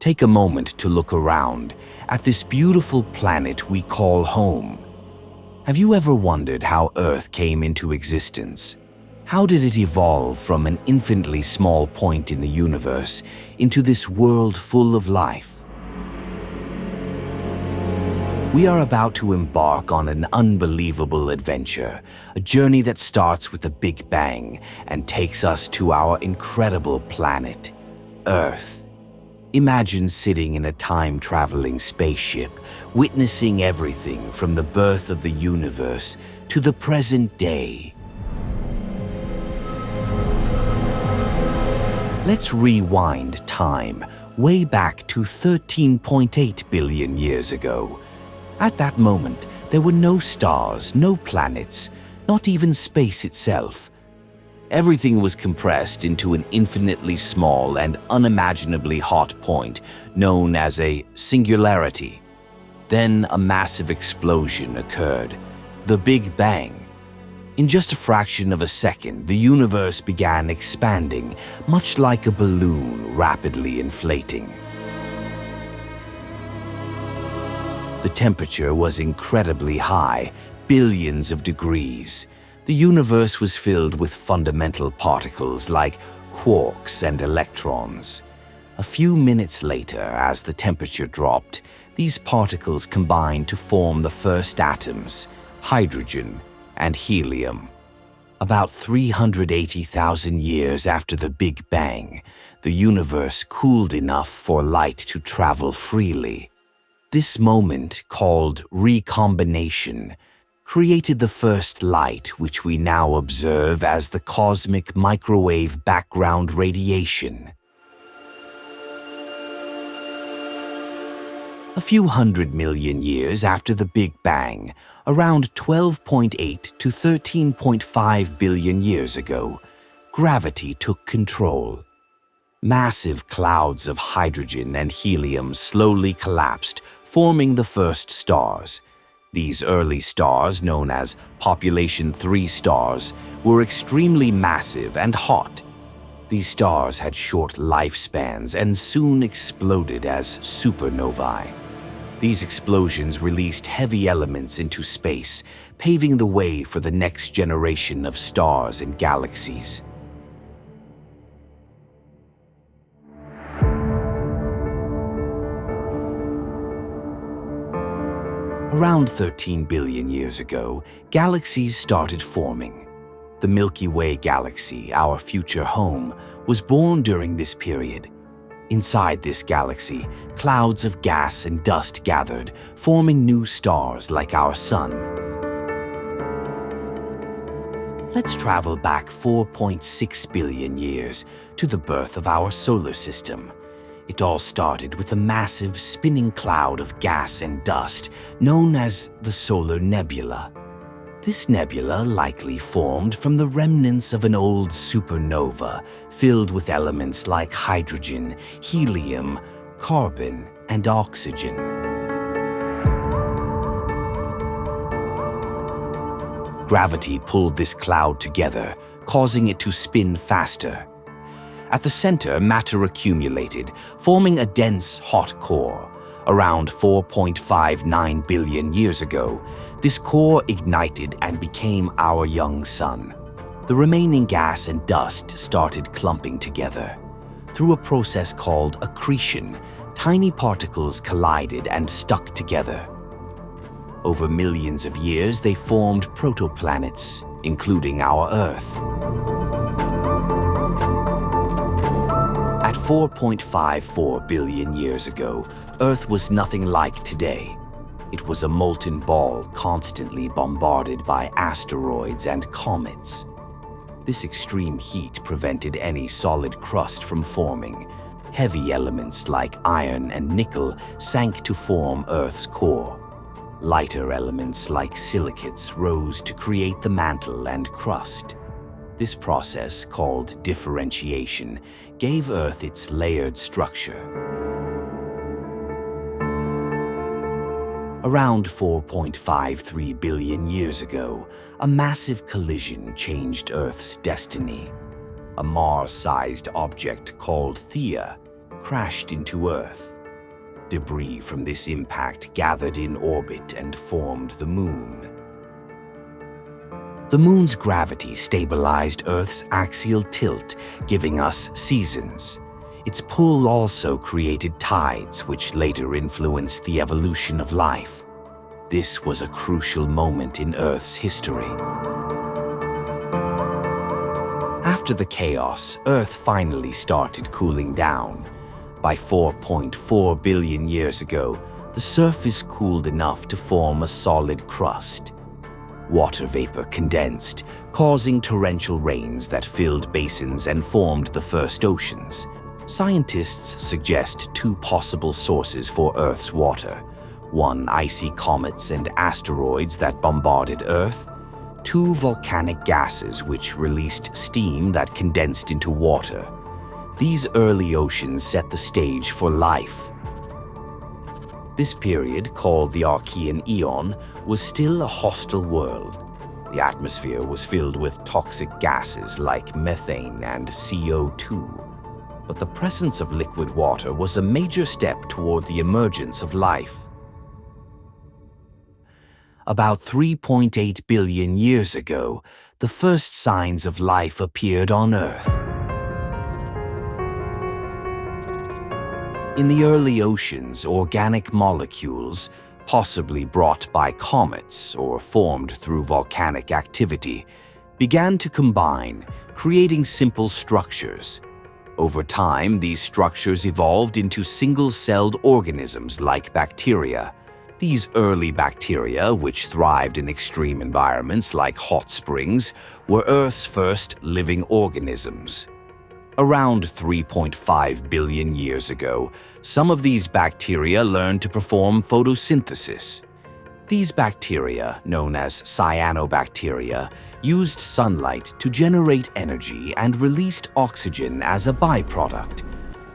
Take a moment to look around at this beautiful planet we call home. Have you ever wondered how Earth came into existence? How did it evolve from an infinitely small point in the universe into this world full of life? We are about to embark on an unbelievable adventure, a journey that starts with a Big Bang and takes us to our incredible planet, Earth. Imagine sitting in a time-traveling spaceship, witnessing everything from the birth of the universe to the present day. Let's rewind time way back to 13.8 billion years ago. At that moment, there were no stars, no planets, not even space itself. Everything was compressed into an infinitely small and unimaginably hot point known as a singularity. Then a massive explosion occurred, the Big Bang. In just a fraction of a second, the universe began expanding, much like a balloon rapidly inflating. The temperature was incredibly high, billions of degrees. The universe was filled with fundamental particles like quarks and electrons. A few minutes later, as the temperature dropped, these particles combined to form the first atoms, hydrogen and helium. About 380,000 years after the Big Bang, the universe cooled enough for light to travel freely. This moment, called recombination, created the first light which we now observe as the cosmic microwave background radiation. A few 100 million years after the Big Bang, around 12.8 to 13.5 billion years ago, gravity took control. Massive clouds of hydrogen and helium slowly collapsed, forming the first stars. These early stars, known as population 3 stars, were extremely massive and hot. These stars had short lifespans and soon exploded as supernovae. These explosions released heavy elements into space, paving the way for the next generation of stars and galaxies. Around 13 billion years ago, galaxies started forming. The Milky Way galaxy, our future home, was born during this period. Inside this galaxy, clouds of gas and dust gathered, forming new stars like our Sun. Let's travel back 4.6 billion years to the birth of our solar system. It all started with a massive spinning cloud of gas and dust known as the solar nebula. This nebula likely formed from the remnants of an old supernova filled with elements like hydrogen, helium, carbon, and oxygen. Gravity pulled this cloud together, causing it to spin faster. At the center, matter accumulated, forming a dense, hot core. Around 4.59 billion years ago, this core ignited and became our young sun. The remaining gas and dust started clumping together. Through a process called accretion, tiny particles collided and stuck together. Over millions of years, they formed protoplanets, including our Earth. At 4.54 billion years ago, Earth was nothing like today. It was a molten ball constantly bombarded by asteroids and comets. This extreme heat prevented any solid crust from forming. Heavy elements like iron and nickel sank to form Earth's core. Lighter elements like silicates rose to create the mantle and crust. This process, called differentiation, gave Earth its layered structure. Around 4.53 billion years ago, a massive collision changed Earth's destiny. A Mars-sized object called Theia crashed into Earth. Debris from this impact gathered in orbit and formed the Moon. The Moon's gravity stabilized Earth's axial tilt, giving us seasons. Its pull also created tides, which later influenced the evolution of life. This was a crucial moment in Earth's history. After the chaos, Earth finally started cooling down. By 4.4 billion years ago, the surface cooled enough to form a solid crust. Water vapor condensed, causing torrential rains that filled basins and formed the first oceans. Scientists suggest two possible sources for Earth's water: one, icy comets and asteroids that bombarded Earth; two, volcanic gases which released steam that condensed into water. These early oceans set the stage for life. This period, called the Archean Eon, was still a hostile world. The atmosphere was filled with toxic gases like methane and CO2. But the presence of liquid water was a major step toward the emergence of life. About 3.8 billion years ago, the first signs of life appeared on Earth. In the early oceans, organic molecules, possibly brought by comets or formed through volcanic activity, began to combine, creating simple structures. Over time, these structures evolved into single-celled organisms like bacteria. These early bacteria, which thrived in extreme environments like hot springs, were Earth's first living organisms. Around 3.5 billion years ago, some of these bacteria learned to perform photosynthesis. These bacteria, known as cyanobacteria, used sunlight to generate energy and released oxygen as a byproduct.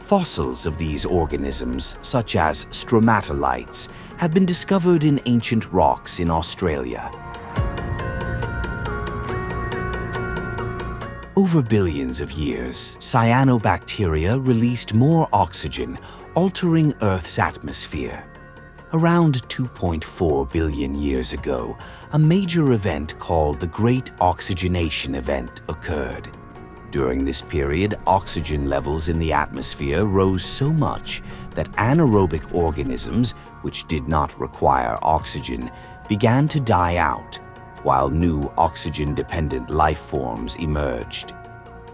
Fossils of these organisms, such as stromatolites, have been discovered in ancient rocks in Australia. Over billions of years, cyanobacteria released more oxygen, altering Earth's atmosphere. Around 2.4 billion years ago, a major event called the Great Oxygenation Event occurred. During this period, oxygen levels in the atmosphere rose so much that anaerobic organisms, which did not require oxygen, began to die out, while new oxygen-dependent life forms emerged.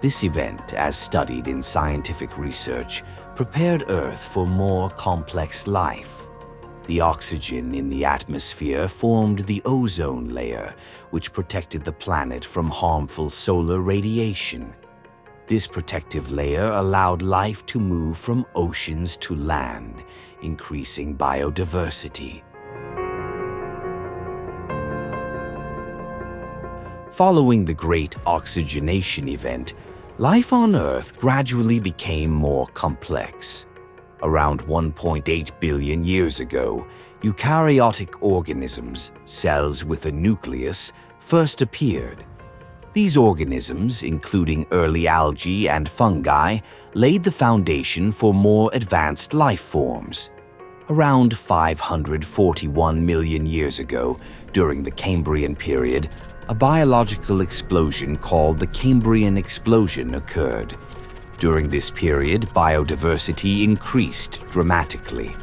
This event, as studied in scientific research, prepared Earth for more complex life. The oxygen in the atmosphere formed the ozone layer, which protected the planet from harmful solar radiation. This protective layer allowed life to move from oceans to land, increasing biodiversity. Following the Great Oxygenation Event, life on Earth gradually became more complex. Around 1.8 billion years ago, eukaryotic organisms, cells with a nucleus, first appeared. These organisms, including early algae and fungi, laid the foundation for more advanced life forms. Around 541 million years ago, during the Cambrian period, a biological explosion called the Cambrian explosion occurred. During this period, biodiversity increased dramatically.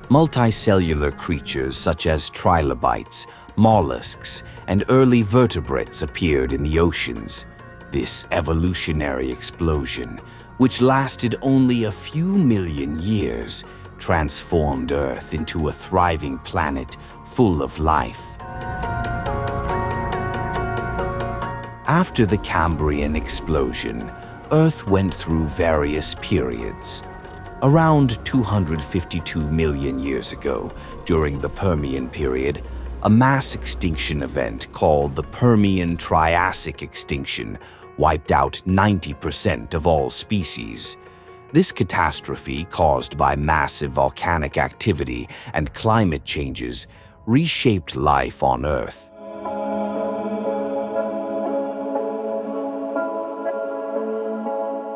Multicellular creatures such as trilobites, mollusks, and early vertebrates appeared in the oceans. This evolutionary explosion, which lasted only a few million years, transformed Earth into a thriving planet full of life. After the Cambrian explosion, Earth went through various periods. Around 252 million years ago, during the Permian period, a mass extinction event called the Permian-Triassic extinction wiped out 90% of all species. This catastrophe, caused by massive volcanic activity and climate changes, reshaped life on Earth.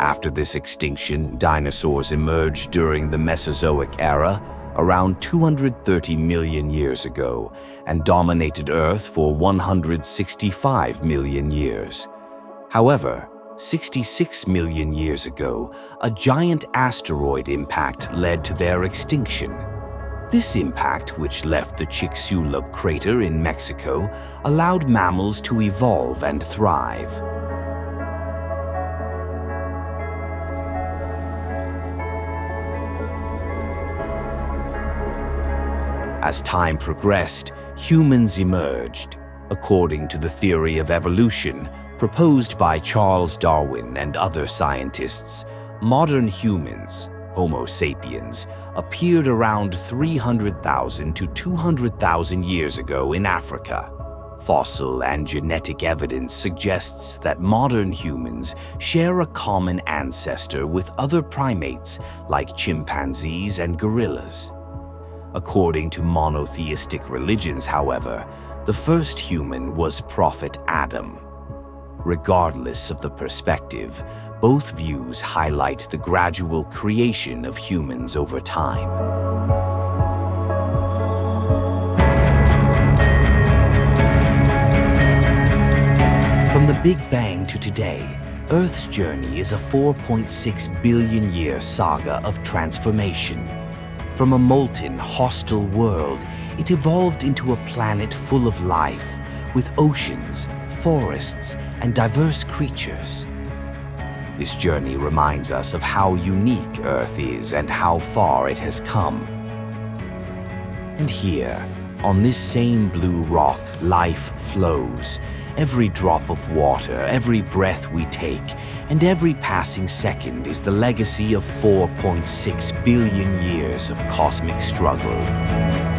After this extinction, dinosaurs emerged during the Mesozoic era, around 230 million years ago and dominated Earth for 165 million years. However, 66 million years ago, a giant asteroid impact led to their extinction. This impact, which left the Chicxulub crater in Mexico, allowed mammals to evolve and thrive. As time progressed, humans emerged, according to the theory of evolution proposed by Charles Darwin and other scientists. Modern humans, Homo sapiens, appeared around 300,000 to 200,000 years ago in Africa. Fossil and genetic evidence suggests that modern humans share a common ancestor with other primates like chimpanzees and gorillas. According to monotheistic religions, however, the first human was Prophet Adam. Regardless of the perspective, both views highlight the gradual creation of humans over time. From the Big Bang to today, Earth's journey is a 4.6 billion-year saga of transformation. From a molten, hostile world, it evolved into a planet full of life, with oceans, forests, and diverse creatures. This journey reminds us of how unique Earth is and how far it has come. And here, on this same blue rock, life flows. Every drop of water, every breath we take, and every passing second is the legacy of 4.6 billion years of cosmic struggle.